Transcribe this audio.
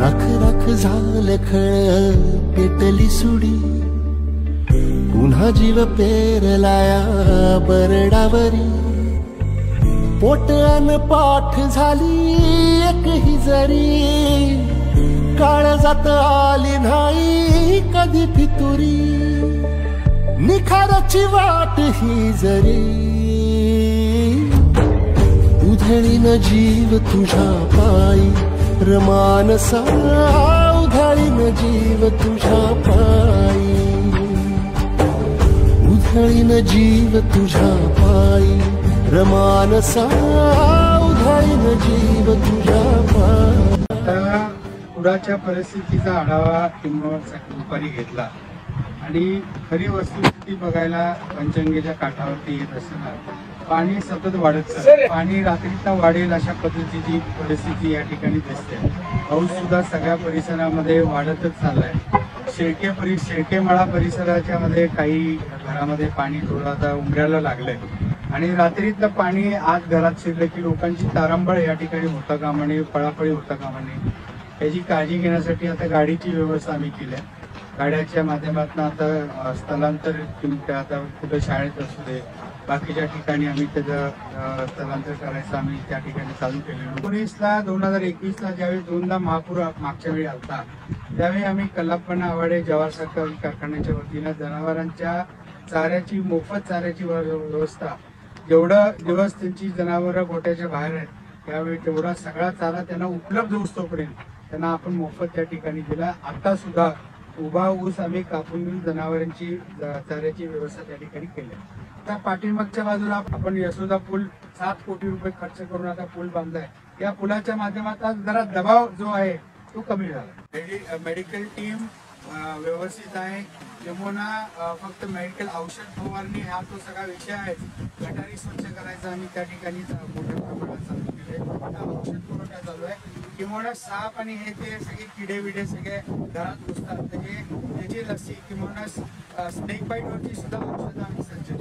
राख राख झालं खळ पेटली सुडी, पुन्हा जीव पेरलाया बरडावरी। पोट अन पाठ झाली एक ही जरी, काळजात आली नाही कधी फितुरी। निखाराची वाट ही जरी, उधळीन जीव तुझ्या पायी रमानसा, उधळीन जीव तुझ्या पायी, उधळीन जीव तुझ्या पायी रमानसा, उधळीन जीव तुझ्या पायी। पुराच्या परिस्थितीचा आढावा टिंबावरचा दुपारी घेतला आणि खरी वस्तुस्थिती बघायला पंचगंगेच्या काठावरती येत असताना पाणी सतत वाढत चाललं। पाणी रात्रीचा वाढेल अशा पद्धतीची परिस्थिती या ठिकाणी दिसते। पाऊस सुद्धा सगळ्या परिसरामध्ये वाढतच चाललाय। शेळकेमाळा परिसराच्या मध्ये काही घरामध्ये पाणी थोडं आता उमरायला लागलंय आणि रात्रीतलं पाणी आज घरात शिरलं की लोकांची तारंबळ या ठिकाणी होता कामा नये, पळापळी होता कामा नये। याची काळजी घेण्यासाठी आता गाडीची व्यवस्था आम्ही केली आहे। गाड्याच्या माध्यमातून आता स्थलांतर आता कुठे शाळेत असू दे, बाकीच्या ठिकाणी आम्ही त्याचं स्थलांतर करायचं आम्ही त्या ठिकाणी चालू केलेलं। 2021ला ज्यावेळी दोनदा महापूर मागच्या वेळी आलता, त्यावेळी आम्ही कल्लाप्पा आवाडे जवाहर सहकारी कारखान्याच्या वतीनं जनावरांच्या चाऱ्याची, मोफत चाऱ्याची व्यवस्था, जेवढा दिवस त्यांची जनावरं गोट्याच्या बाहेर आहेत त्यावेळी तेवढा सगळा चारा त्यांना उपलब्ध होतोपर्यंत त्यांना आपण मोफत त्या ठिकाणी दिला। आता सुद्धा उभा ऊस आम्ही कापून घेऊन जनावरांची चाऱ्याची व्यवस्था त्या ठिकाणी केली। त्या पाठीमागच्या बाजूला आपण यशोदा पूल 7 कोटी रुपये खर्च करून आता पूल बांधलाय। या पुलाच्या माध्यमातून जरा दबाव जो आहे तो कमी झाला। मेडिकल टीम व्यवस्थित आहे। यमुना फक्त मेडिकल औषध फवारणी हा तो सगळा विषय आहे। गटारी स्वच्छ करायचा आम्ही त्या ठिकाणी मोठ्या प्रमाणात चालू केले। औषध पुरवठा चालू आहे। किंवा साप आणि हे ते सगळे किडे विडे सगळे घरात घुसतात, त्याची लसी किंवा स्नेक बाईट वरची सुद्धा औषधं आम्ही सज्ज